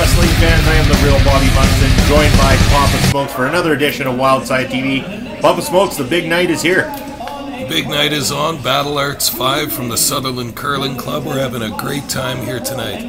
wrestling fans, I am the real Bobby Munson, joined by Papa Smokes for another edition of Wildside TV. Papa Smokes, the big night is here. Big night is on. Battle Arts 5 from the Sutherland Curling Club. We're having a great time here tonight.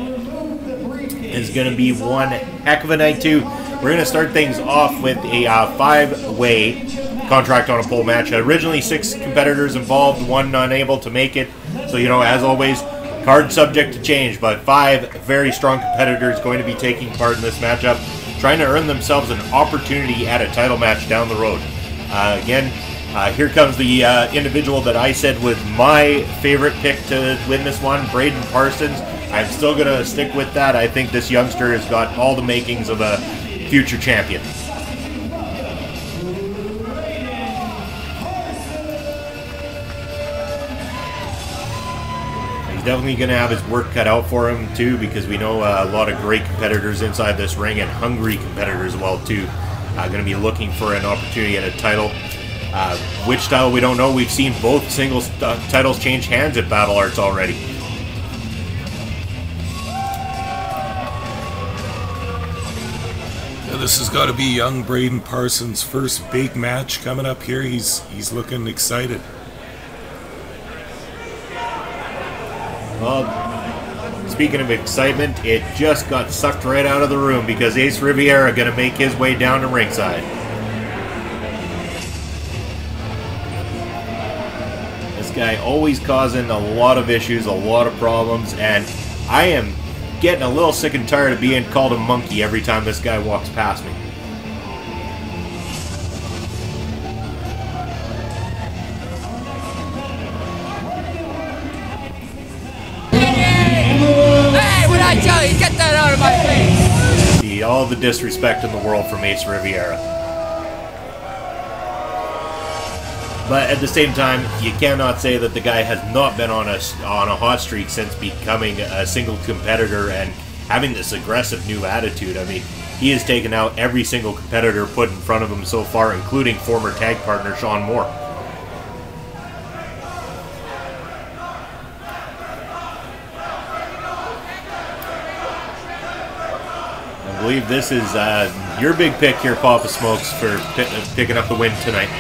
It's going to be one heck of a night too. We're going to start things off with a 5-way contract on a pole match. Originally 6 competitors involved, 1 unable to make it. So, you know, as always, card subject to change, but 5 very strong competitors going to be taking part in this matchup, trying to earn themselves an opportunity at a title match down the road. Here comes the individual that I said was my favorite pick to win this one, Braden Parsons. I'm still going to stick with that. I think this youngster has got all the makings of a future champion. He's definitely going to have his work cut out for him too, because we know a lot of great competitors inside this ring and hungry competitors as well too. Going to be looking for an opportunity at a title. Which title we don't know. We've seen both singles titles change hands at Battle Arts already. Yeah, this has got to be young Braden Parsons' first big match coming up here. He's looking excited. Well, speaking of excitement, it just got sucked right out of the room because Ace Riviera going to make his way down to ringside. This guy always causing a lot of issues, a lot of problems, and I am getting a little sick and tired of being called a monkey every time this guy walks past me. Hey, what I tell you, get that out of my face! See all the disrespect in the world from Ace Riviera. But at the same time, you cannot say that the guy has not been on a hot streak since becoming a single competitor and having this aggressive new attitude. I mean, he has taken out every single competitor put in front of him so far, including former tag partner Sean Moore. I believe this is your big pick here, Papa Smokes, for picking up the win tonight.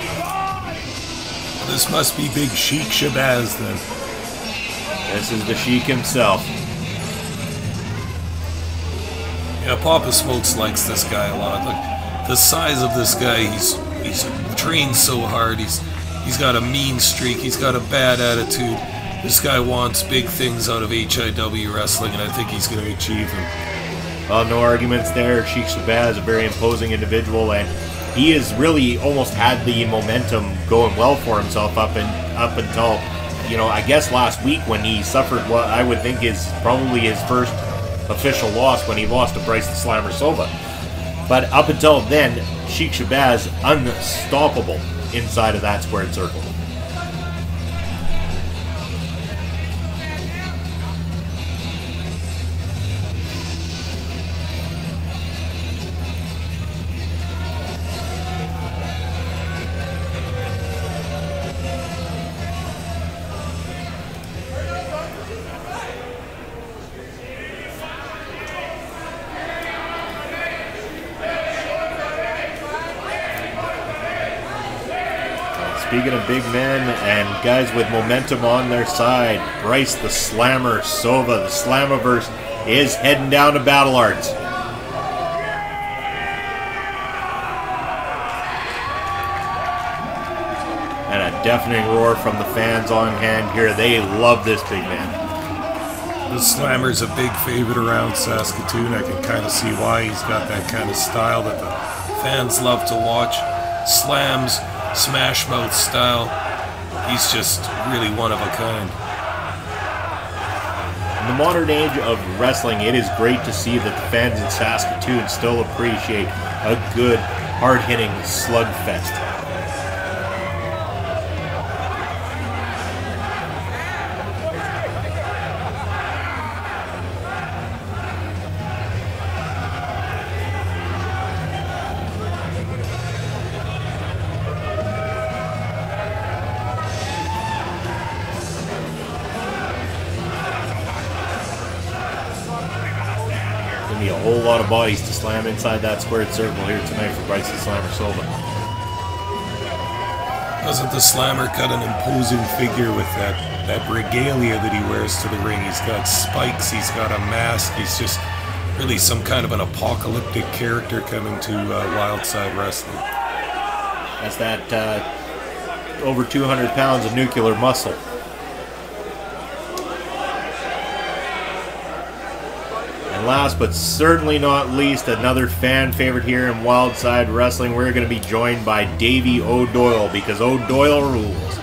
This must be big Sheikh Shabaz then. This is the Sheikh himself. Yeah, Papa Smokes likes this guy a lot. Look, the size of this guy, he's trained so hard. He's got a mean streak. He's got a bad attitude. This guy wants big things out of HIW wrestling, and I think he's going to achieve them. Well, no arguments there. Sheikh Shabaz, a very imposing individual, and he has really almost had the momentum going well for himself up until, you know, I guess last week when he suffered what I would think is probably his first official loss when he lost to Brice the Slammer Sova. But up until then, Sheikh Shabaz unstoppable inside of that squared circle. Speaking of big men and guys with momentum on their side, Brice the Slammer Sova, the Slammiverse, is heading down to Battle Arts. And a deafening roar from the fans on hand here. They love this big man. The Slammer's a big favorite around Saskatoon. I can kind of see why. He's got that kind of style that the fans love to watch. Slams, smash mouth style. He's just really one of a kind. In the modern age of wrestling, it is great to see that the fans in Saskatoon still appreciate a good, hard-hitting slugfest. Be a whole lot of bodies to slam inside that squared circle here tonight for Brice the Slammer Sova. Doesn't the Slammer got an imposing figure with that regalia that he wears to the ring? He's got spikes, he's got a mask, he's just really some kind of an apocalyptic character coming to Wildside Wrestling. That's that over 200 pounds of nuclear muscle. And last but certainly not least, another fan favorite here in Wildside Wrestling. We're going to be joined by Davey O'Doyle, because O'Doyle rules.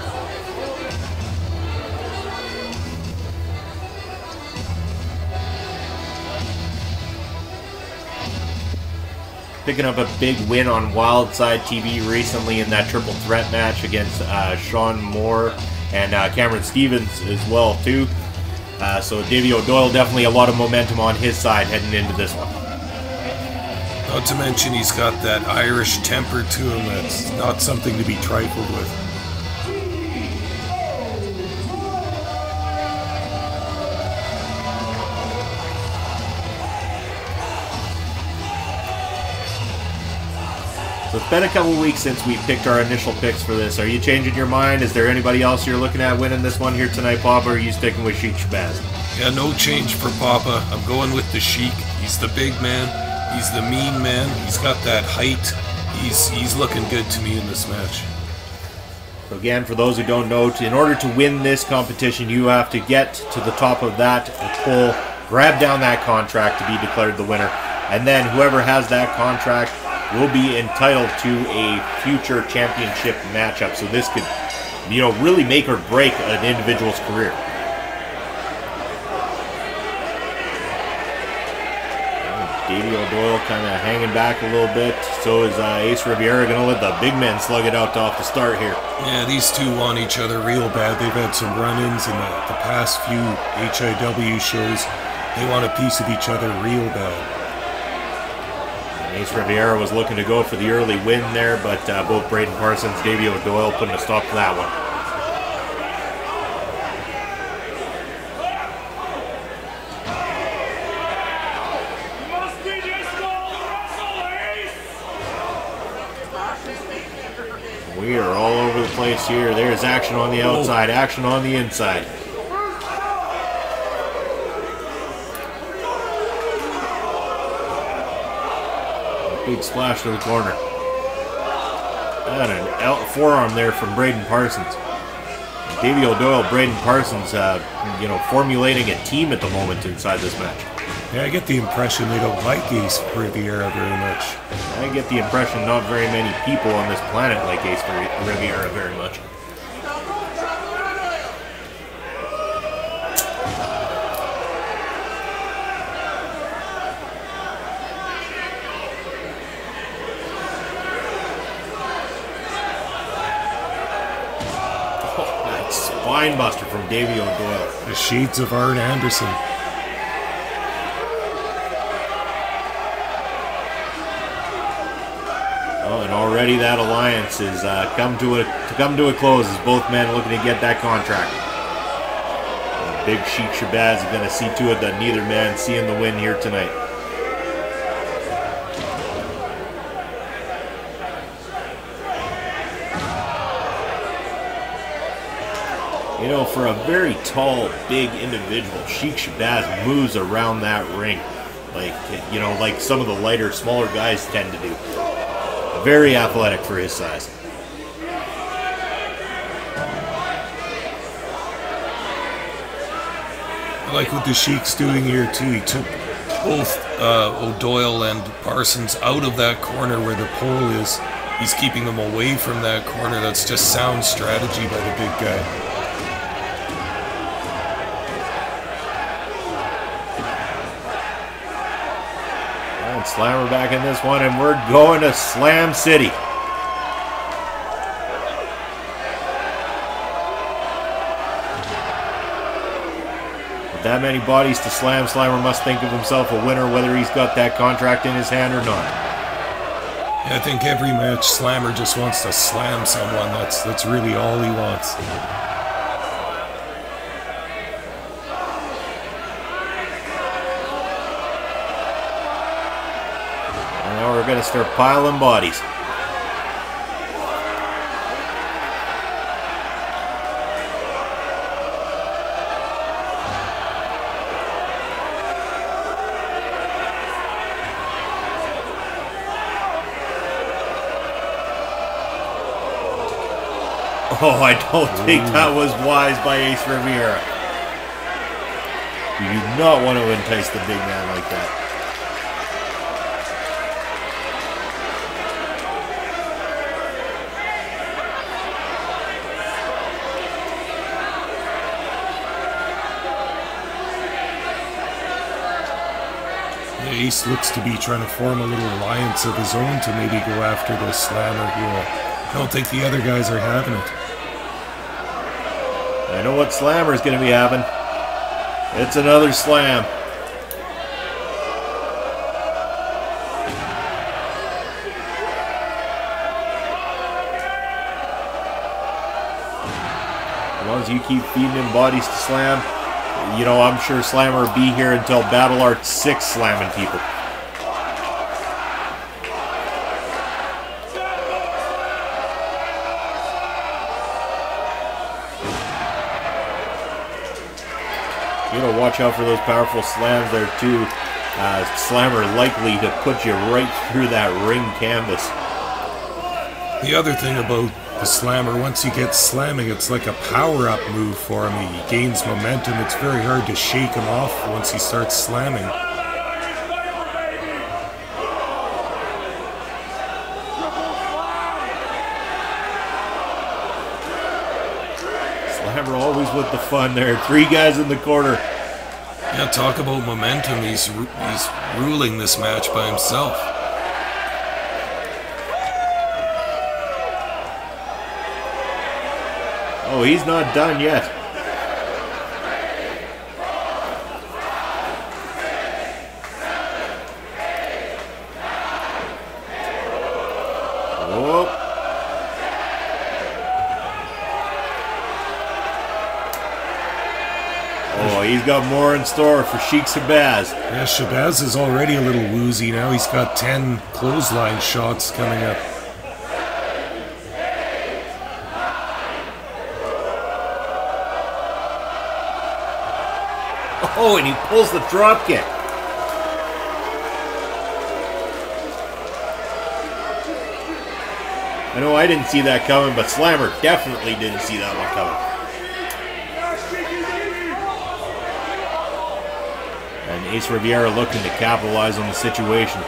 Picking up a big win on Wildside TV recently in that triple threat match against Sean Moore and Cameron Stevens as well too. So Davey O'Doyle, definitely a lot of momentum on his side heading into this one. Not to mention he's got that Irish temper to him that's not something to be trifled with. So it's been a couple weeks since we picked our initial picks for this. Are you changing your mind? Is there anybody else you're looking at winning this one here tonight, Papa, or are you sticking with Sheikh Shabaz? Yeah, no change for Papa. I'm going with the Sheik. He's the big man. He's the mean man. He's got that height. He's looking good to me in this match. So again, for those who don't know, in order to win this competition, you have to get to the top of that pole, grab down that contract to be declared the winner, and then whoever has that contract will be entitled to a future championship matchup. So this could, you know, really make or break an individual's career. Davey O'Doyle kind of hanging back a little bit. So is Ace Riviera going to let the big men slug it out off the start here. Yeah, these two want each other real bad. They've had some run-ins in the past few HIW shows. They want a piece of each other real bad. Ace Riviera was looking to go for the early win there, but both Braden Parsons, Davey O'Doyle putting a stop to that one. We are all over the place here. There's action on the outside, action on the inside. Big splash to the corner. And an out forearm there from Braden Parsons. Davey O'Doyle, Braden Parsons, you know, formulating a team at the moment inside this match. Yeah, I get the impression they don't like Ace Riviera very much. I get the impression not very many people on this planet like Ace Riviera very much. Spine buster from Davey O'Doyle. The shades of Arn Anderson. Oh, and already that alliance is come to a close as both men looking to get that contract. And big Sheikh Shabaz is going to see to it that neither man seeing the win here tonight. You know, for a very tall, big individual, Sheikh Shabaz moves around that ring like, you know, like some of the lighter, smaller guys tend to do. Very athletic for his size. I like what the Sheik's doing here too. He took both O'Doyle and Parsons out of that corner where the pole is. He's keeping them away from that corner. That's just sound strategy by the big guy. Slammer back in this one, and we're going to Slam City. With that many bodies to slam, Slammer must think of himself a winner, whether he's got that contract in his hand or not. Yeah, I think every match Slammer just wants to slam someone. That's really all he wants. going to start piling bodies. Oh, I don't think that was wise by Ace Riviera. You do not want to entice the big man like that. Ace looks to be trying to form a little alliance of his own to maybe go after the slammer here. I don't think the other guys are having it. I know what slammer is going to be having. It's another slam. As long as you keep feeding him bodies to slam, you know, I'm sure Slammer will be here until Battle Art 6 slamming people. You gotta watch out for those powerful slams there too. Slammer likely to put you right through that ring canvas. The other thing about the slammer, once he gets slamming, it's like a power-up move for him. He gains momentum. It's very hard to shake him off once he starts slamming. Slammer always with the fun there. 3 guys in the corner. Yeah, talk about momentum. He's ruling this match by himself. Oh, he's not done yet. Oh. Oh, he's got more in store for Sheikh Shabaz. Yeah, Shabaz is already a little woozy now. He's got 10 clothesline shots coming up. Oh, and he pulls the drop kick. I know I didn't see that coming, but Slammer definitely didn't see that one coming. And Ace Riviera looking to capitalize on the situation.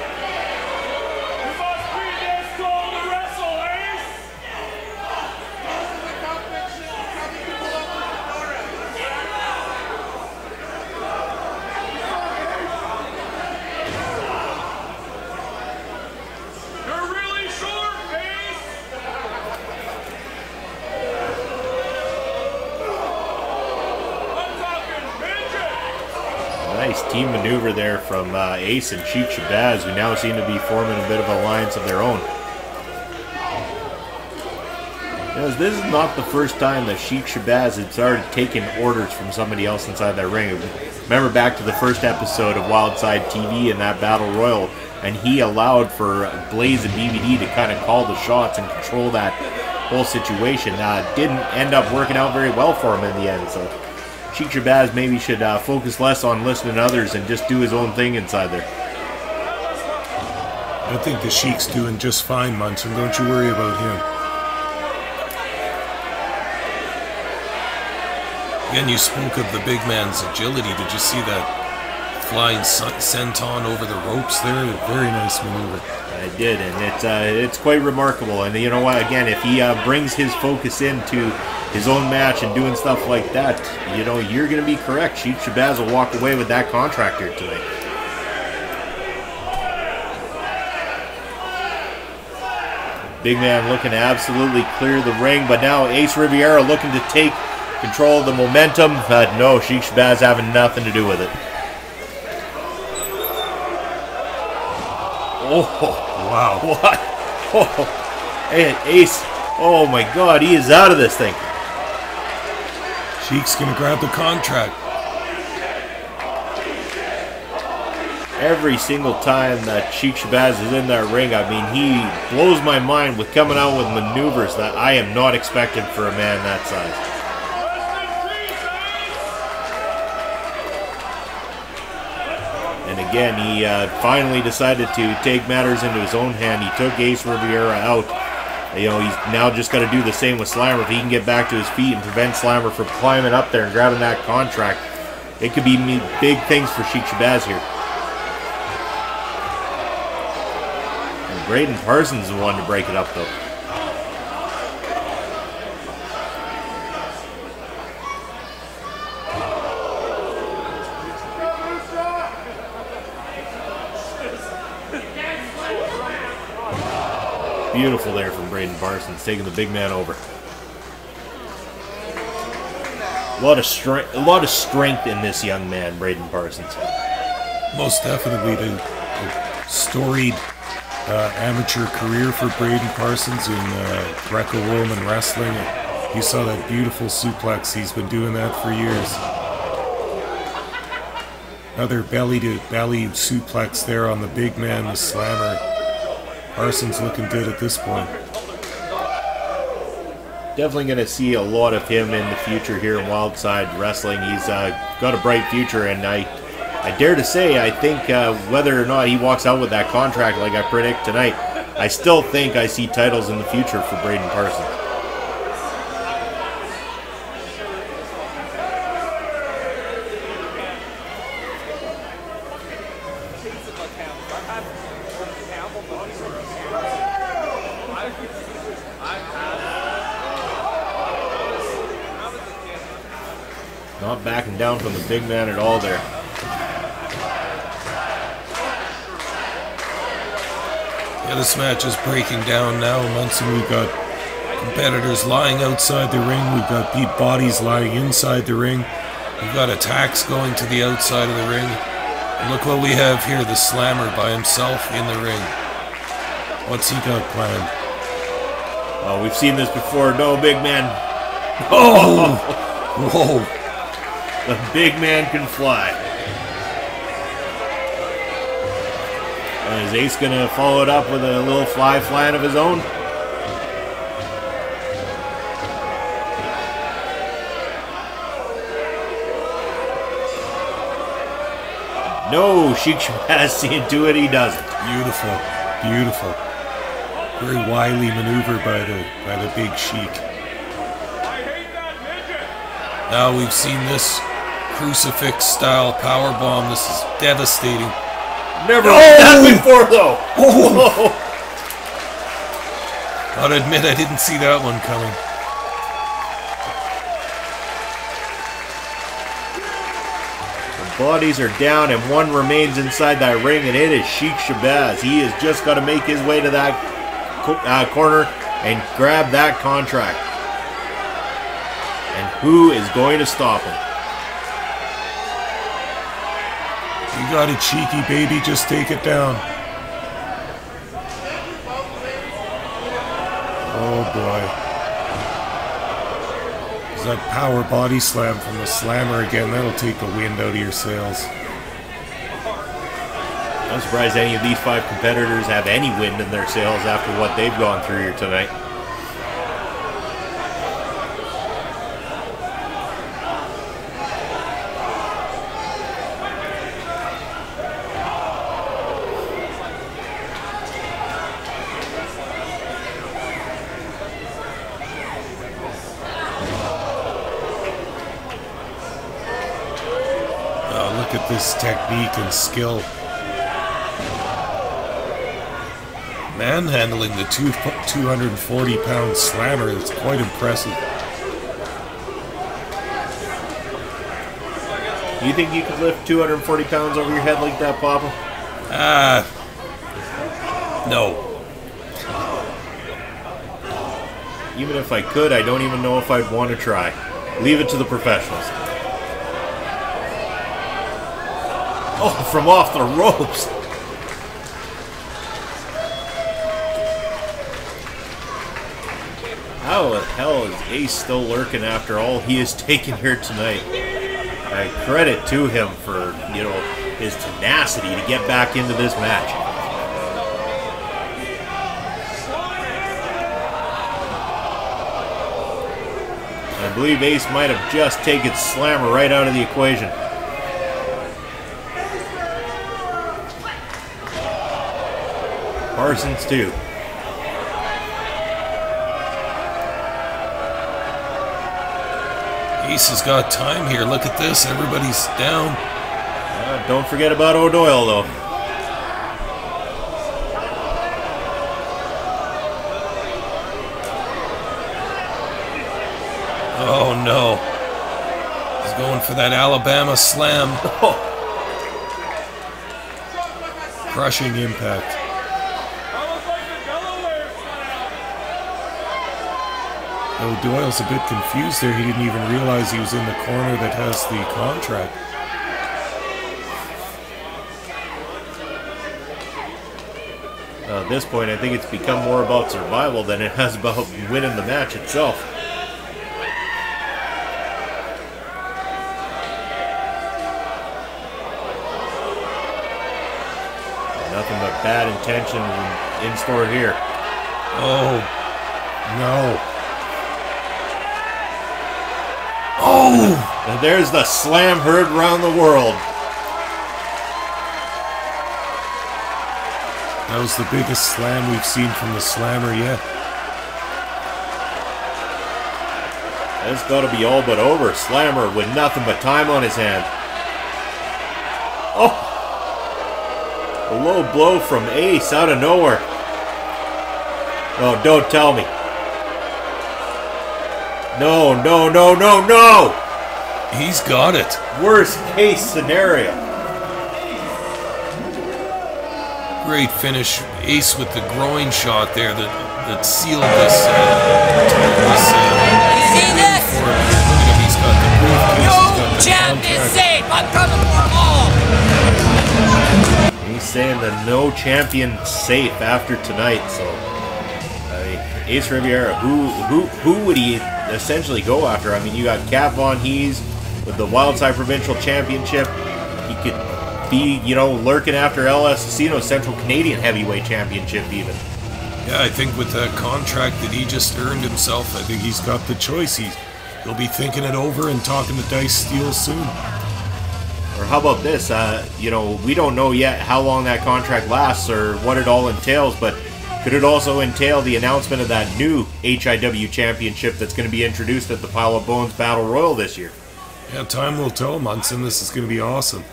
Nice team maneuver there from Ace and Sheikh Shabaz, who now seem to be forming a bit of an alliance of their own. Because this is not the first time that Sheikh Shabaz had started taking orders from somebody else inside that ring. Remember back to the first episode of Wildside TV and that Battle Royal, and he allowed for Blaze and BBD to kind of call the shots and control that whole situation. Didn't end up working out very well for him in the end, so Sheikh Shabaz maybe should focus less on listening to others and just do his own thing inside there. I think the Sheik's doing just fine, Munson. Don't you worry about him. Again, you spoke of the big man's agility. Did you see that flying senton over the ropes there? Very nice maneuver. I did, and it's quite remarkable. And you know what? Again, if he brings his focus into his own match and doing stuff like that, you know, you're going to be correct. Sheikh Shabaz will walk away with that contract here tonight. Big man looking to absolutely clear the ring, but now Ace Riviera looking to take control of the momentum. No, Sheikh Shabaz having nothing to do with it. Oh, wow. What? Oh, and Ace, oh my God, he is out of this thing. Sheik's going to grab the contract. Every single time that Sheikh Shabaz is in that ring, I mean, he blows my mind with coming out with maneuvers that I am not expecting for a man that size. And again, he finally decided to take matters into his own hand. He took Ace Riviera out. You know, he's now just got to do the same with Slammer. If he can get back to his feet and prevent Slammer from climbing up there and grabbing that contract, it could be big things for Sheikh Shabaz here. Braden Parsons is the one to break it up, though. Beautiful there from Braden Parsons, taking the big man over. A lot of strength in this young man, Braden Parsons. Most definitely the storied amateur career for Braden Parsons in Greco-Roman wrestling. You saw that beautiful suplex. He's been doing that for years. Another belly-to-belly suplex there on the big man, the Slammer. Parsons looking good at this point. Definitely going to see a lot of him in the future here in Wildside Wrestling. He's got a bright future, and I dare to say, I think whether or not he walks out with that contract like I predict tonight, I still think I see titles in the future for Braden Parsons. Not backing down from the big man at all there. Yeah, this match is breaking down now. Munson, we've got competitors lying outside the ring. We've got deep bodies lying inside the ring. We've got attacks going to the outside of the ring. And look what we have here, the Slammer by himself in the ring. What's he got planned? Oh, we've seen this before. No, big man. Oh! Whoa! The big man can fly. Is Ace going to follow it up with a little flying of his own? No, Sheikh Shabaz seeing to it, he doesn't. Beautiful, beautiful. Very wily maneuver by the big Sheik. Now we've seen this crucifix-style powerbomb. This is devastating. Never happened before, though. Oh. I'll admit I didn't see that one coming. The bodies are down, and one remains inside that ring, and it is Sheikh Shabaz. He has just got to make his way to that corner and grab that contract. And who is going to stop him? You got it, cheeky baby. Just take it down. Oh boy. There's that power body slam from the Slammer again. That'll take the wind out of your sails. I'm surprised any of these 5 competitors have any wind in their sails after what they've gone through here tonight. Look at this technique and skill. Manhandling the 240-pound Slammer. That's quite impressive. Do you think you could lift 240 pounds over your head like that, Papa? No. Even if I could, I don't even know if I'd want to try. Leave it to the professionals. Oh, from off the ropes. How the hell is Ace still lurking after all he has taken here tonight? I credit to him for, you know, his tenacity to get back into this match. I believe Ace might have just taken Slammer right out of the equation. Parsons too. Ace has got time here. Look at this. Everybody's down. Don't forget about DOYLE though. Oh no. He's going for that Alabama slam. Crushing impact. Oh, DOYLE's a bit confused there. He didn't even realize he was in the corner that has the contract. At this point, I think it's become more about survival than it has about winning the match itself. Nothing but bad intentions in store here. Oh, no. Oh! And there's the slam heard around the world. That was the biggest slam we've seen from the slammer yet. That's got to be all but over. Slammer with nothing but time on his hand. Oh! A low blow from Ace out of nowhere. Oh, don't tell me. No, no, no, no, no! He's got it. Worst case scenario. Great finish. Ace with the groin shot there that sealed this. See this? He's got the briefcase. No He's got the champ is contract. safe. I'm coming for all. He's saying the no champion safe after tonight, so Ace Riviera, who would he essentially go after? I mean, you got Cat Von Hees with the Wildside Provincial Championship. He could be, you know, lurking after LS Casino's Central Canadian Heavyweight Championship even. Yeah, I think with that contract that he just earned himself, I think he's got the choice. He'll be thinking it over and talking to Dice Steel soon. Or how about this? You know, we don't know yet how long that contract lasts or what it all entails, but could it also entail the announcement of that new HIW championship that's going to be introduced at the Pile of Bones Battle Royal this year? Yeah, time will tell, Munson. This is going to be awesome.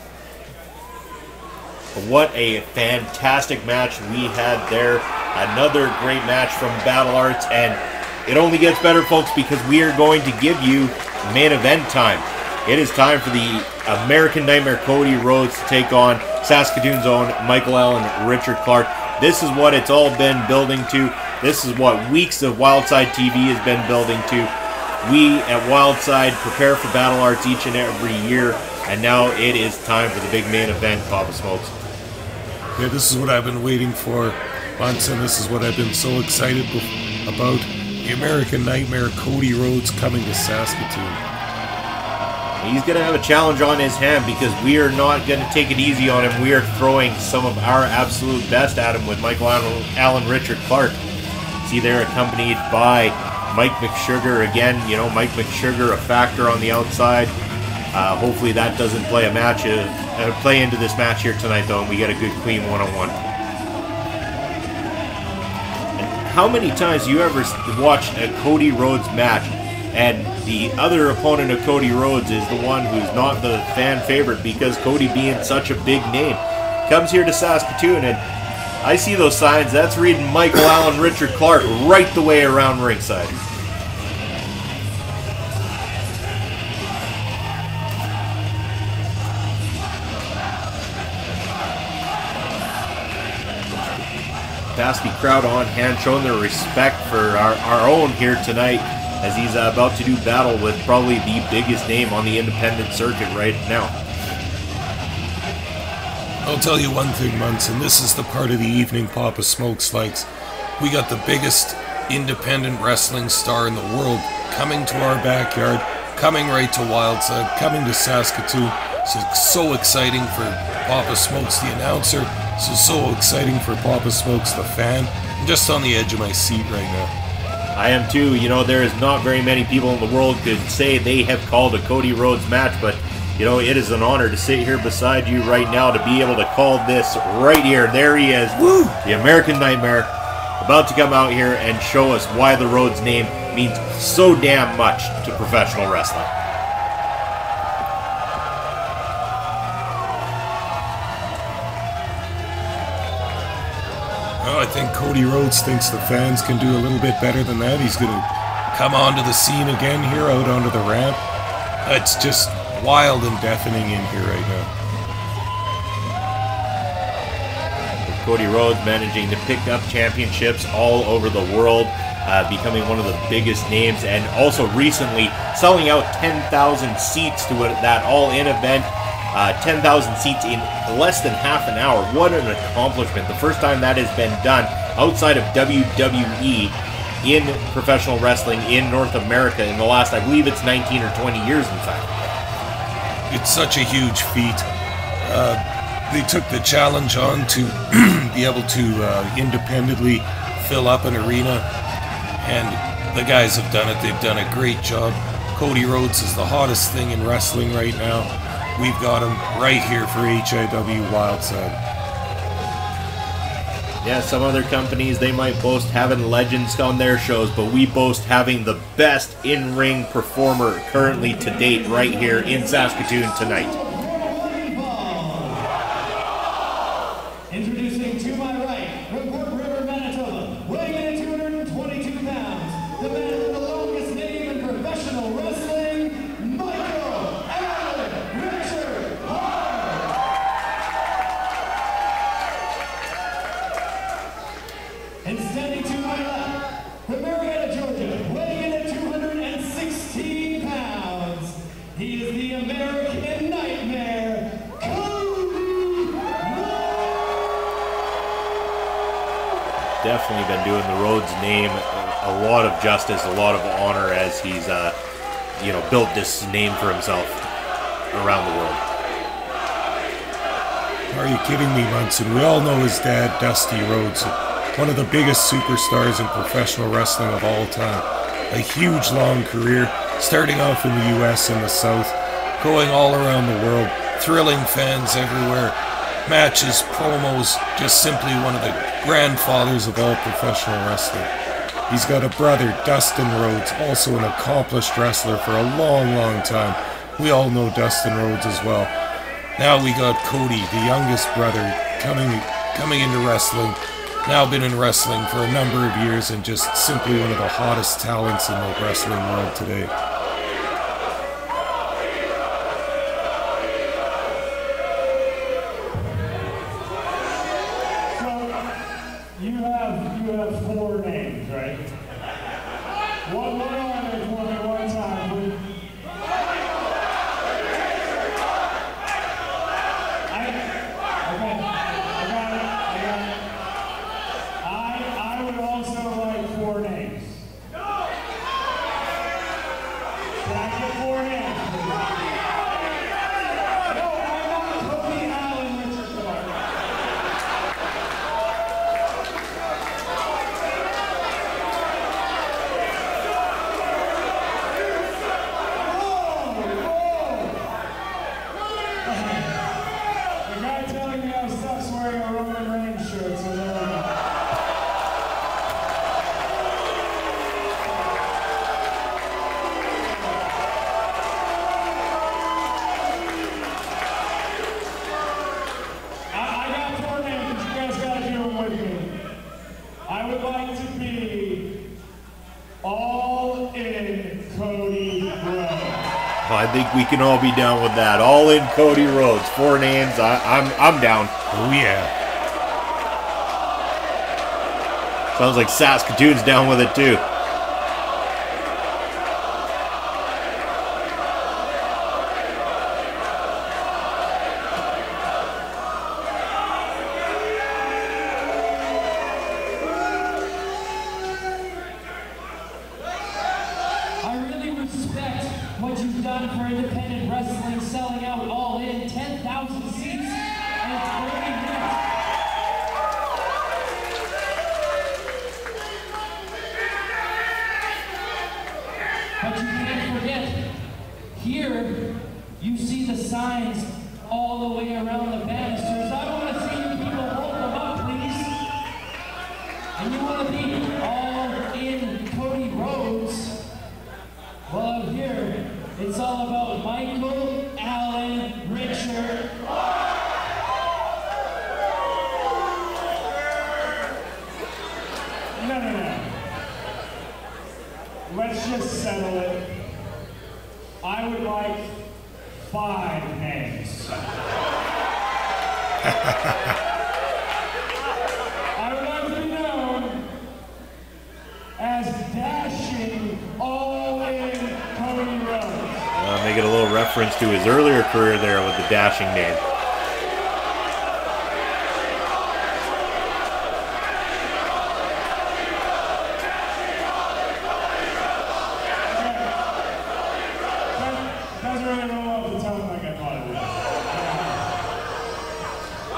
What a fantastic match we had there. Another great match from Battle Arts, and it only gets better, folks, because we are going to give you main event time. It is time for the American Nightmare Cody Rhodes to take on Saskatoon's own Michael Allen Richard Clark. This is what it's all been building to. This is what weeks of Wildside TV has been building to. We at Wildside prepare for Battle Arts each and every year, and now it is time for the big main event, Papa Smokes. Yeah, this is what I've been waiting for, Munson. This is what I've been so excited about. The American Nightmare Cody Rhodes coming to Saskatoon. He's going to have a challenge on his hand because we are not going to take it easy on him. We are throwing some of our absolute best at him with Michael Allen Richard Clark. See there, accompanied by Mike McSugar again. You know, Mike McSugar, a factor on the outside. Hopefully that doesn't play play into this match here tonight, though, and we get a good, clean one-on-one. And how many times do you ever watch a Cody Rhodes match and the other opponent of Cody Rhodes is the one who's not the fan favorite because Cody, being such a big name, comes here to Saskatoon, and I see those signs. That's reading Michael Allen Richard Clark right the way around ringside. Nasty crowd on hand, showing their respect for our own here tonight, as he's about to do battle with probably the biggest name on the independent circuit right now. I'll tell you one thing, Munson. This is the part of the evening Papa Smokes likes. We got the biggest independent wrestling star in the world coming to our backyard, coming right to Wildside, coming to Saskatoon, It's so exciting for Papa Smokes, the announcer. This is so exciting for Papa Smokes, the fan. I'm just on the edge of my seat right now. I am too. You know, there is not very many people in the world could say they have called a Cody Rhodes match, but you know, it is an honor to sit here beside you right now to be able to call this right here. There he is, woo, the American Nightmare, about to come out here and show us why the Rhodes name means so damn much to professional wrestling. Well, I think Cody Rhodes thinks the fans can do a little bit better than that. He's going to come onto the scene again here, out onto the ramp. It's just wild and deafening in here right now. Cody Rhodes managing to pick up championships all over the world, becoming one of the biggest names, and also recently selling out 10,000 seats to that all-in event. 10,000 seats in less than half an hour. What an accomplishment. The first time that has been done outside of WWE in professional wrestling in North America in the last, I believe it's 19 or 20 years, in fact. It's such a huge feat. They took the challenge on to be able to independently fill up an arena, and the guys have done it. They've done a great job. Cody Rhodes is the hottest thing in wrestling right now. We've got him right here for HIW Wildside. Yeah, some other companies, they might boast having legends on their shows, but we boast having the best in-ring performer currently to date right here in Saskatoon tonight. Introducing to my right, from Port River, Manitoba, weighing in at 222 pounds, the man with the longest name in professional wrestling, Michael Allen Richard Hart. And standing to my left, from Marietta, Georgia, weighing in at 216 pounds, he is the American Nightmare, Definitely been doing the Rhodes name a lot of justice, a lot of honor as he's, you know, built this name for himself around the world. Are you kidding me, Munson? We all know his dad, Dusty Rhodes, one of the biggest superstars in professional wrestling of all time. A huge, long career, starting off in the US and the South, going all around the world, thrilling fans everywhere. Matches, promos, just simply one of the grandfathers of all professional wrestling. He's got a brother, Dustin Rhodes, also an accomplished wrestler for a long, long time. We all know Dustin Rhodes as well. Now we got Cody, the youngest brother, coming into wrestling. Now been in wrestling for a number of years and just simply one of the hottest talents in the wrestling world today. You have 4 names, right? What are they for me one time, please? I would also like 4 names. Can I get 4 names, please? No, I want Cody Allen Richard Hart. The guy telling me I was stuck wearing a Roman Reigns shirt, so there we go. I got 4 names, but you guys gotta do them with me. I would like to be all in Cody Rhodes. I think we can all be down with that. All in Cody Rhodes. 4 names. I'm down. Oh yeah. Sounds like Saskatoon's down with it too. I really respect what you've done for independent wrestling, selling out all in But you can't forget, here you see the signs all the way around the banisters. I want to see you people hold them up, please. And you want to be all in Cody Rhodes. Well, out here, it's all about Michael Allen Richard. No. Let's just settle it. I would like 5 names. I would like to be known as Dashing All-In Cody Rhodes. Making a little reference to his earlier career there with the dashing name. Doesn't really roll off the tongue like I thought it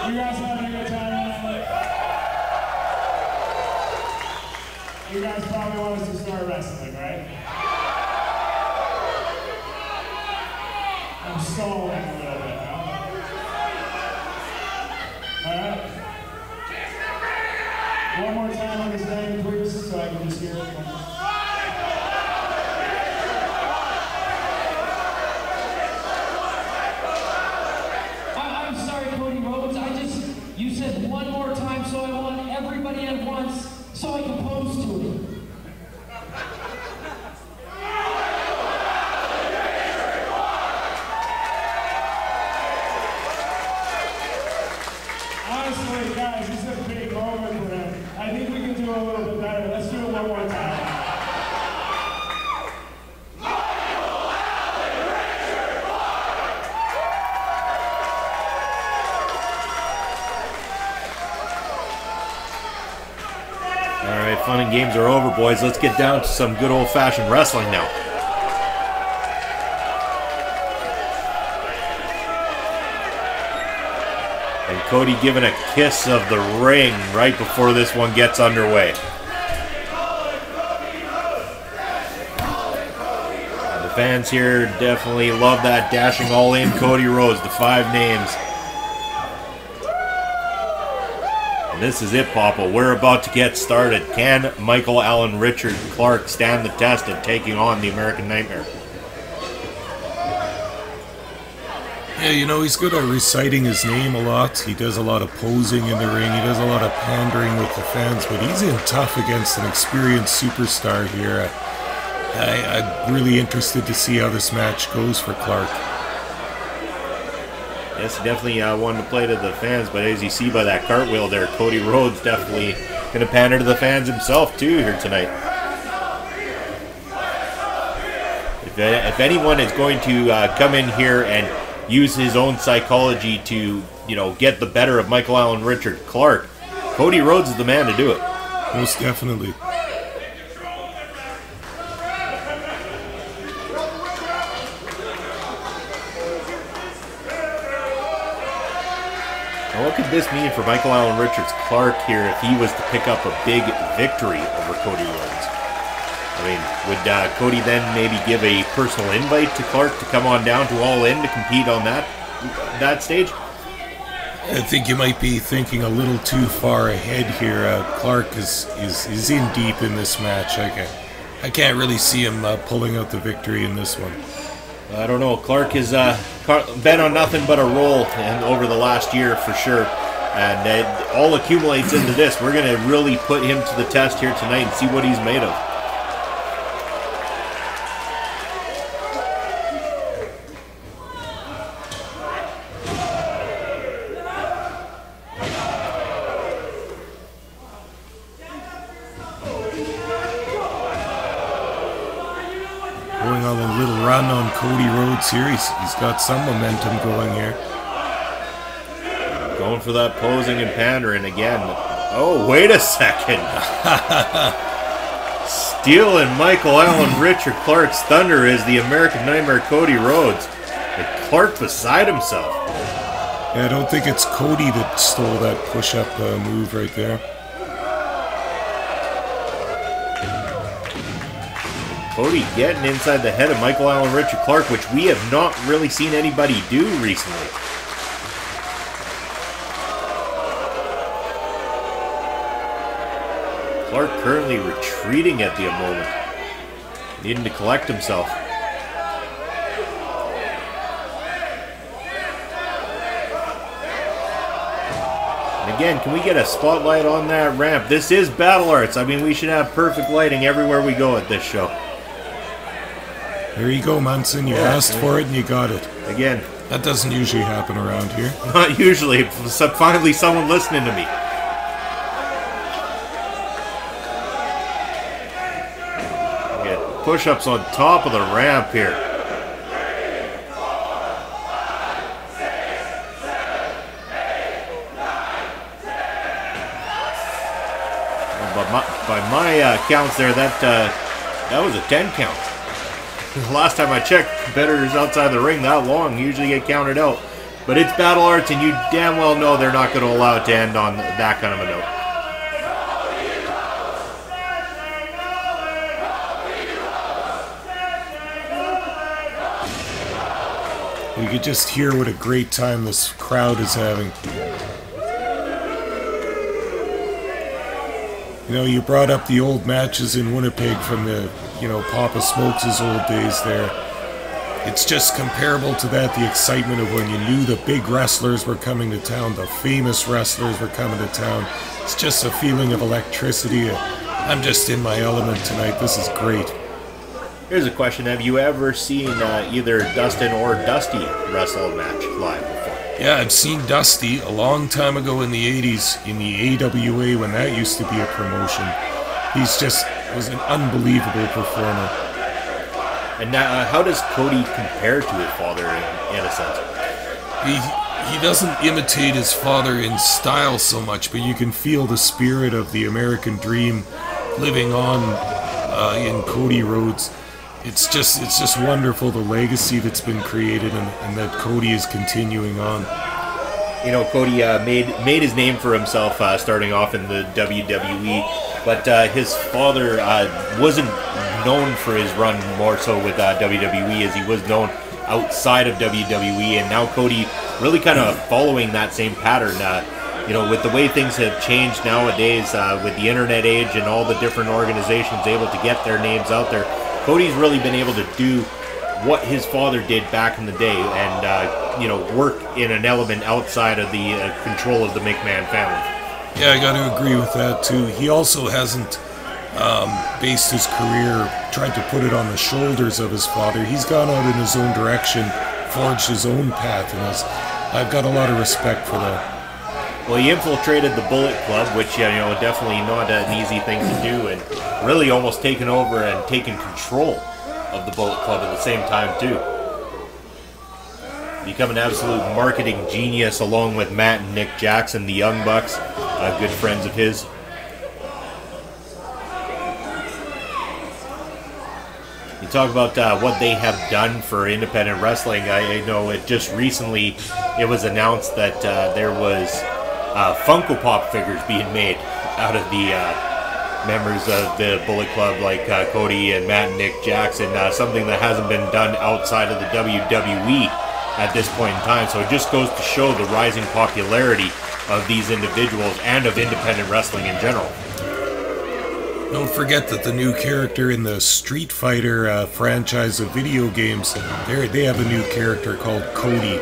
would. You guys having a good time tonight? You guys probably want us to start wrestling, right? I'm stalling a little bit now. Alright? One more time on his name, please, so I can just hear it. I'm sorry, Cody Rhodes. You said one more time, so I want everybody at once so I can pose to it. Honestly, guys, this is a big moment for him. I think we can do a little bit better. Let's do it one more time. Alright, fun and games are over, boys. Let's get down to some good old-fashioned wrestling now. And Cody giving a kiss of the ring right before this one gets underway. The fans here definitely love that dashing all-in Cody Rhodes, the 5 names. And this is it, Papa. We're about to get started. Can Michael Allen Richard Clark stand the test of taking on the American Nightmare? Yeah, you know, he's good at reciting his name a lot. He does a lot of posing in the ring. He does a lot of pandering with the fans, but he's in tough against an experienced superstar here. I'm really interested to see how this match goes for Clark. Yes, he definitely wanted to play to the fans, but as you see by that cartwheel there, Cody Rhodes definitely going to pander to the fans himself too here tonight. If anyone is going to come in here and use his own psychology to, you know, get the better of Michael Allen Richard Clark, Cody Rhodes is the man to do it. Most definitely. Now, what could this mean for Michael Allen Richards Clark here if he was to pick up a big victory over Cody Rhodes? I mean, would Cody then maybe give a personal invite to Clark to come on down to All In to compete on that stage? I think you might be thinking a little too far ahead here. Clark is in deep in this match. I can't really see him pulling out the victory in this one. I don't know. Clark has been on nothing but a roll over the last year for sure. And it all accumulates into this. We're going to really put him to the test here tonight and see what he's made of. Going on a little run on Cody Rhodes here. He's got some momentum going here. Going for that posing and pandering again. Oh, wait a second. Stealing Michael Allen Richard Clark's thunder is the American Nightmare Cody Rhodes. And Clark beside himself. Yeah, I don't think it's Cody that stole that push-up move right there. Cody getting inside the head of Michael Allen Richard Clark, which we have not really seen anybody do recently. Clark currently retreating at the moment, needing to collect himself. And again, can we get a spotlight on that ramp? This is Battle Arts. I mean, we should have perfect lighting everywhere we go at this show. There you go, Munson. You asked for it and you got it. Again. That doesn't usually happen around here. Not usually. Finally someone listening to me. Get push-ups on top of the ramp here. By my counts there, that was a 10 count. The last time I checked, competitors outside the ring that long usually get counted out. But it's Battle Arts, and you damn well know they're not going to allow it to end on that kind of a note. You could just hear what a great time this crowd is having. You know, you brought up the old matches in Winnipeg from the, Papa Smokes' old days there. It's just comparable to that, the excitement of when you knew the big wrestlers were coming to town, the famous wrestlers were coming to town. It's just a feeling of electricity. I'm just in my element tonight. This is great. Here's a question. Have you ever seen either Dustin or Dusty wrestle a match live before? Yeah, I've seen Dusty a long time ago in the 80s in the AWA when that used to be a promotion. He's just was an unbelievable performer. And now, how does Cody compare to his father in a sense? He doesn't imitate his father in style so much, but you can feel the spirit of the American dream living on in Cody Rhodes. It's just wonderful, the legacy that's been created and that Cody is continuing on. You know, Cody made his name for himself starting off in the WWE, but his father wasn't known for his run more so with WWE as he was known outside of WWE, and now Cody really kind of following that same pattern. With the way things have changed nowadays, with the internet age and all the different organizations able to get their names out there, Cody's really been able to do what his father did back in the day and, work in an element outside of the control of the McMahon family. Yeah, I got to agree with that, too. He also hasn't based his career, tried to put it on the shoulders of his father. He's gone out in his own direction, forged his own path, and I've got a lot of respect for that. Well, he infiltrated the Bullet Club, which, definitely not an easy thing to do, and really almost taken over and taken control of the Bullet Club at the same time, too. Become an absolute marketing genius along with Matt and Nick Jackson, the Young Bucks, good friends of his. You talk about what they have done for independent wrestling. I know it just recently it was announced that there was Funko Pop figures being made out of the members of the Bullet Club, like Cody and Matt and Nick Jackson, something that hasn't been done outside of the WWE at this point in time. So it just goes to show the rising popularity of these individuals and of independent wrestling in general. Don't forget that the new character in the Street Fighter franchise of video games, they have a new character called Cody,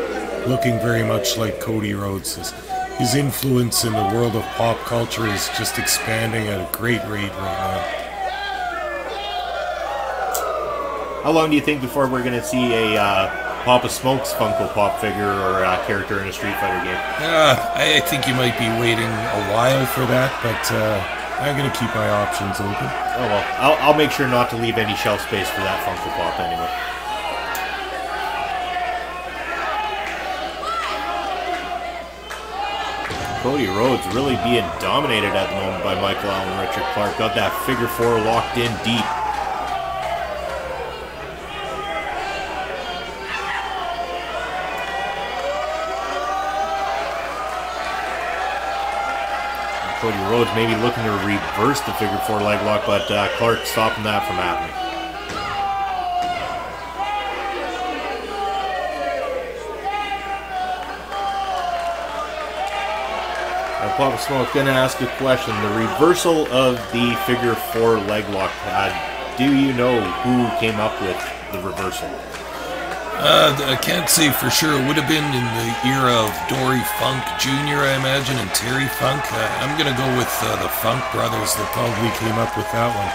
looking very much like Cody Rhodes. His influence in the world of pop culture is just expanding at a great rate right now. How long do you think before we're going to see a Papa Smokes Funko Pop figure or character in a Street Fighter game? I think you might be waiting a while for that, but I'm going to keep my options open. Oh well, I'll make sure not to leave any shelf space for that Funko Pop anyway. Cody Rhodes really being dominated at the moment by Michael Allen Richard Clark. Got that figure four locked in deep. Cody Rhodes maybe looking to reverse the figure 4 leg lock, but Clark stopping that from happening. Papa Smoke gonna ask a question. The reversal of the figure 4 leg lock. Do you know who came up with the reversal? I can't say for sure. It would have been in the era of Dory Funk Jr., I imagine, and Terry Funk. I'm going to go with the Funk brothers that probably came up with that one.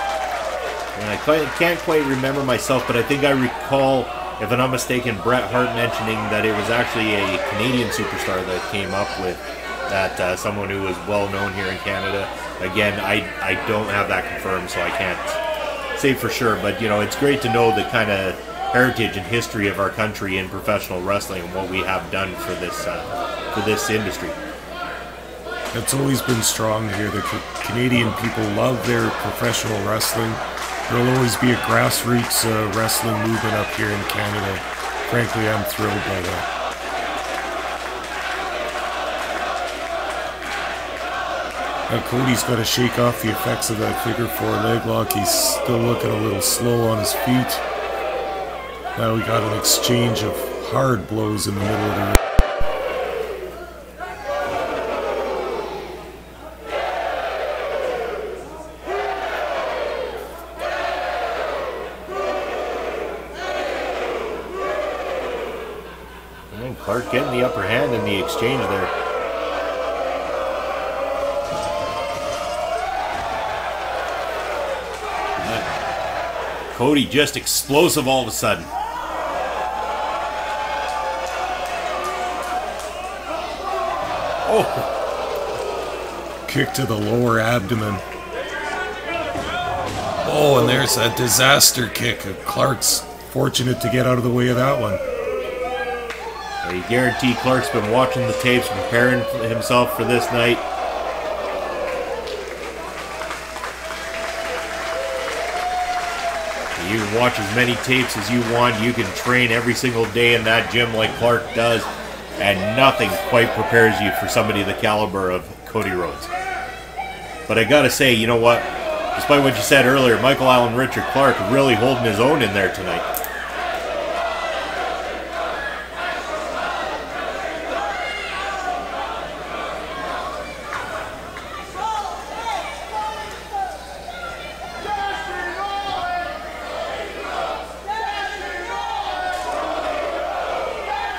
And I can't quite remember myself, but I think I recall, if I'm not mistaken, Bret Hart mentioning that it was actually a Canadian superstar that came up with that, someone who was well known here in Canada. Again, I don't have that confirmed, so I can't say for sure, but you know, it's great to know the kind of heritage and history of our country in professional wrestling and what we have done for this industry. It's always been strong here. The Canadian people love their professional wrestling. There will always be a grassroots wrestling movement up here in Canada. Frankly, I'm thrilled by that. Cody's got to shake off the effects of that figure 4 leg lock. He's still looking a little slow on his feet. Now we got an exchange of hard blows in the middle of the ring. And Clark getting the upper hand in the exchange there. Cody just explosive all of a sudden. Oh! Kick to the lower abdomen. Oh, and there's that disaster kick. Clark's fortunate to get out of the way of that one. I guarantee Clark's been watching the tapes, preparing himself for this night. You can watch as many tapes as you want. You can train every single day in that gym like Clark does, and nothing quite prepares you for somebody the caliber of Cody Rhodes. But I gotta say, you know what? Despite what you said earlier, Michael Allen Richard Clark really holding his own in there tonight.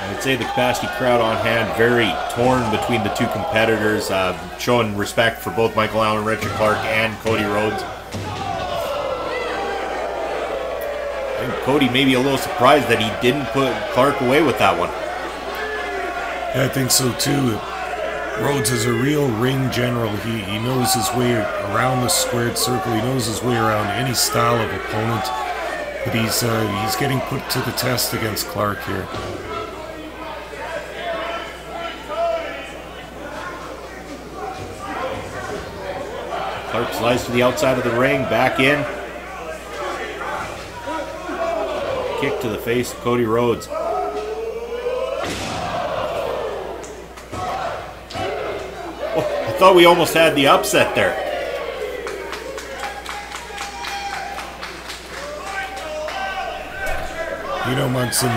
I'd say the capacity crowd on hand very torn between the two competitors, showing respect for both Michael Allen Richard Clark and Cody Rhodes. I think Cody may be a little surprised that he didn't put Clark away with that one. Yeah, I think so too. Rhodes is a real ring general. He knows his way around the squared circle. He knows his way around any style of opponent. But he's getting put to the test against Clark here. Clark slides to the outside of the ring, back in. Kick to the face of Cody Rhodes. Oh, I thought we almost had the upset there. You know, Munson,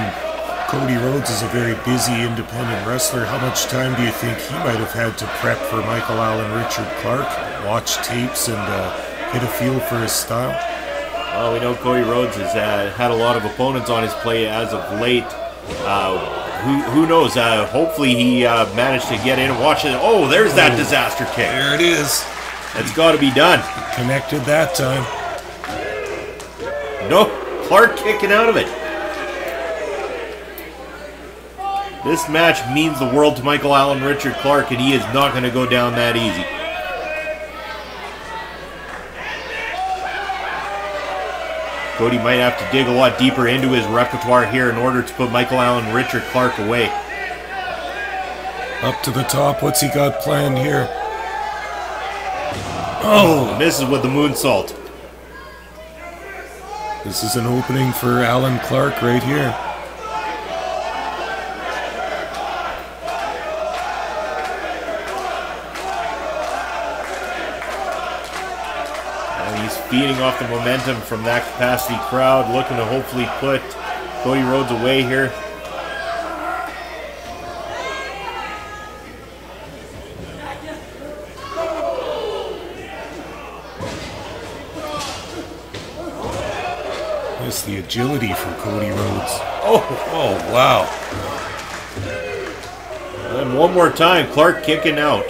Cody Rhodes is a very busy independent wrestler. How much time do you think he might have had to prep for Michael Allen Richard Clark? Watch tapes and get a feel for his style? Well, we know Cody Rhodes has had a lot of opponents on his plate as of late. Who knows? Hopefully he managed to get in and watch it. Oh, there's that disaster kick. There it is. It's got to be done. Connected that time. No, Clark kicking out of it. This match means the world to Michael Allen Richard Clark, and he is not going to go down that easy. Cody might have to dig a lot deeper into his repertoire here in order to put Michael Allen Richard Clark away. Up to the top. What's he got planned here? Oh, misses with the moonsault. This is an opening for Allen Clark right here. feeding off the momentum from that capacity crowd, looking to hopefully put Cody Rhodes away here. There's the agility from Cody Rhodes. Oh, wow. And one more time, Clark kicking out.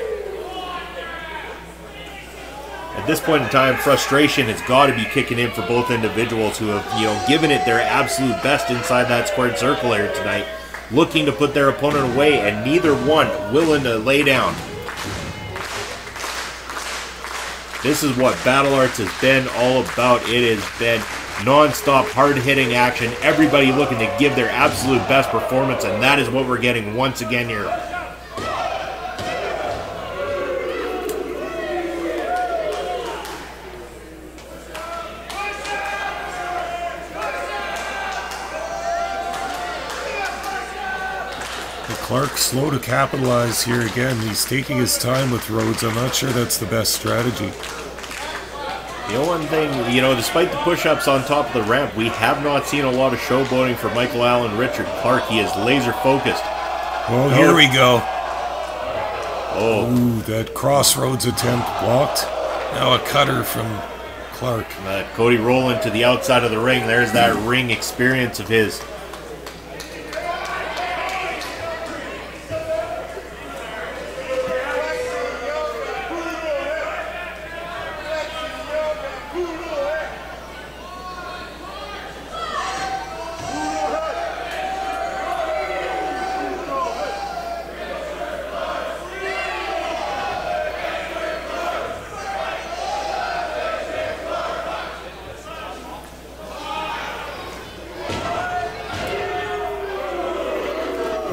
At this point in time, frustration has got to be kicking in for both individuals who have, you know, given it their absolute best inside that squared circle area tonight, looking to put their opponent away, and neither one willing to lay down. This is what Battle Arts has been all about. It has been non-stop, hard-hitting action. Everybody looking to give their absolute best performance, and that is what we're getting once again here. Clark slow to capitalize here again. He's taking his time with Rhodes. I'm not sure that's the best strategy. The one thing, you know, despite the push-ups on top of the ramp, we have not seen a lot of showboating for Michael Allen Richard Clark. He is laser focused. Well, here we go. Oh, ooh, that crossroads attempt blocked. Now a cutter from Clark. Cody rolling to the outside of the ring. There's that ring experience of his.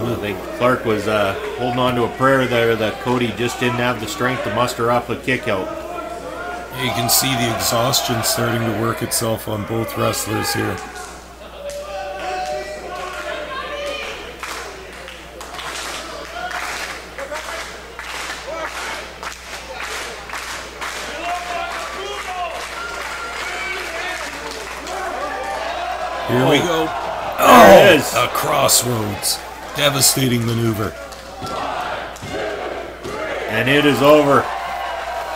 I think Clark was holding on to a prayer there that Cody just didn't have the strength to muster up a kick out. You can see the exhaustion starting to work itself on both wrestlers here. Here we go. There it is. A crossroads. Devastating maneuver. And it is over.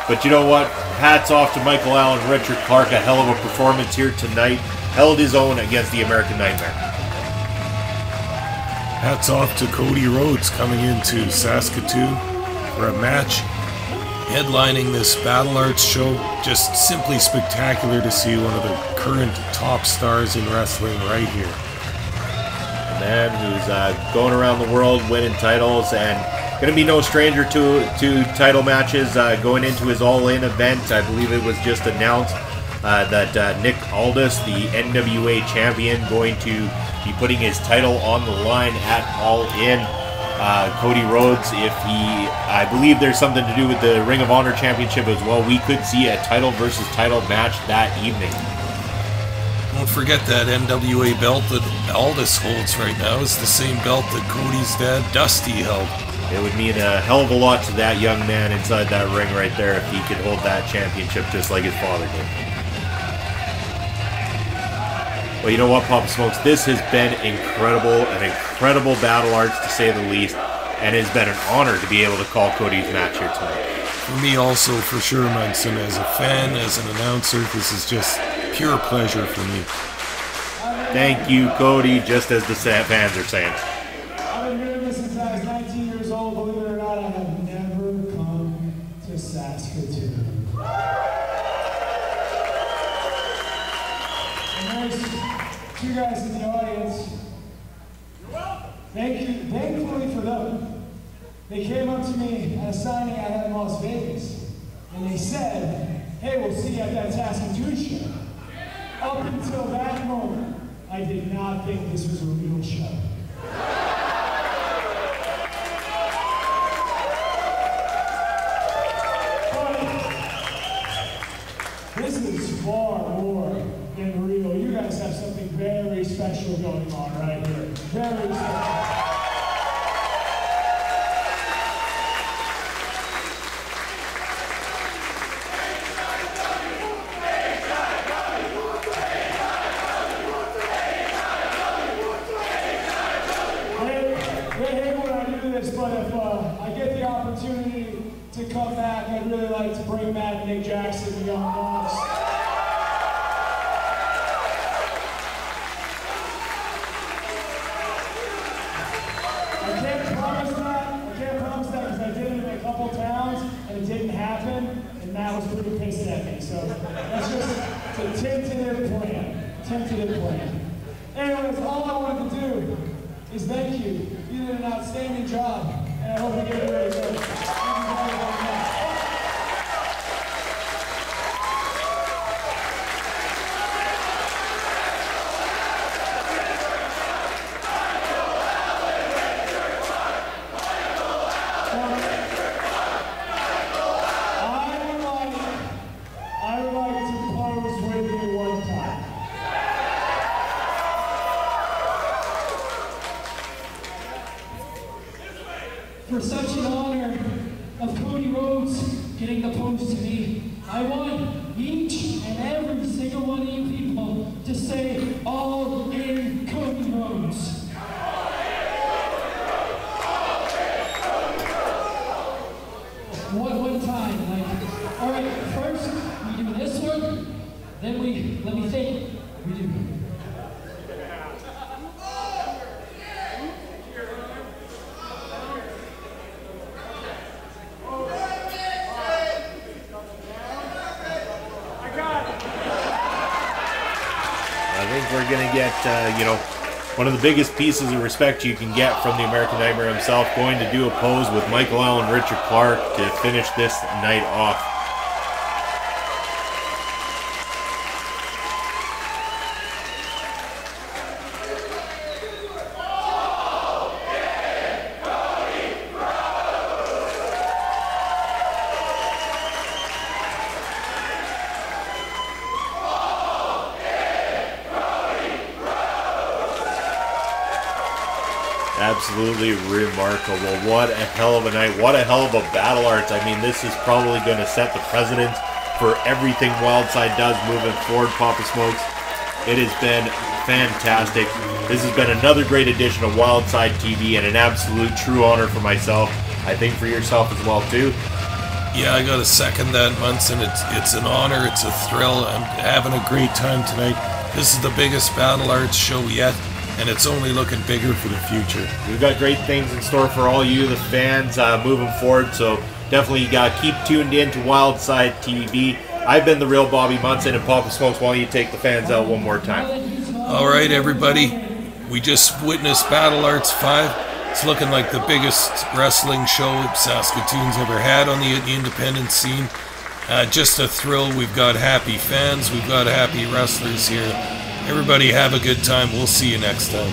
But you know what? Hats off to Michael Allen Richard Clark. A hell of a performance here tonight. Held his own against the American Nightmare. Hats off to Cody Rhodes coming into Saskatoon for a match. Headlining this Battle Arts show. Just simply spectacular to see one of the current top stars in wrestling right here. A man who's going around the world winning titles and going to be no stranger to title matches. Going into his All-In event, I believe it was just announced that Nick Aldis, the NWA champion, going to be putting his title on the line at All-In. Cody Rhodes, I believe there's something to do with the Ring of Honor Championship as well. We could see a title versus title match that evening. Don't forget that NWA belt that Aldis holds right now is the same belt that Cody's dad, Dusty, held. It would mean a hell of a lot to that young man inside that ring right there if he could hold that championship just like his father did. Well, you know what, Papa Smokes? This has been incredible, an incredible Battle Arts to say the least, and it's been an honor to be able to call Cody's match here tonight. For me also, for sure, Munson. As a fan, as an announcer, this is just pure pleasure for me. Thank you, Cody, just as the fans are saying. I've been doing this since I was 19 years old. Believe it or not, I have never come to Saskatoon. And there's two guys in the audience. Thankfully for them. They came up to me at a signing I had in Las Vegas, and they said, "Hey, we'll see you at that Saskatoon show." Up until that moment, I did not think this was a real show. But this is far more than real. You guys have something very special going on right here. Very special. but if I get the opportunity to come back, I'd really like to bring back Nick Jackson, the Young Bucks. I can't promise that because I did it in a couple towns and it didn't happen, and Matt was pretty pissed at me. So that's just a tentative plan. Anyways, all I wanted to do is thank you. You did an outstanding job, and I hope we get ready to go. Thank you very much. I would like to pose with you one time. For such an honor of Cody Rhodes getting the pose to me, I want each and every single one of you people to say, all in Cody Rhodes. One time, like, all right, first we do this one, then let me think, we do. I think we're going to get, one of the biggest pieces of respect you can get from the American Nightmare himself, going to do a pose with Michael Allen, Richard Clark to finish this night off. Absolutely remarkable. What a hell of a night. What a hell of a battle arts. I mean, this is probably going to set the precedent for everything Wildside does moving forward, Papa Smokes. It has been fantastic. This has been another great edition of Wildside TV and an absolute true honor for myself. I think for yourself as well, too. Yeah, I got to second that, Munson. It's an honor. It's a thrill. I'm having a great time tonight. This is the biggest battle arts show yet, and it's only looking bigger for the future. We've got great things in store for all you, the fans, moving forward, so definitely keep tuned in to Wildside TV. I've been the real Bobby Munson, and Papa Smokes, why don't you take the fans out one more time? All right, everybody. We just witnessed Battle Arts 5. It's looking like the biggest wrestling show Saskatoon's ever had on the independent scene. Just a thrill. We've got happy fans. We've got happy wrestlers here. Everybody have a good time. We'll see you next time.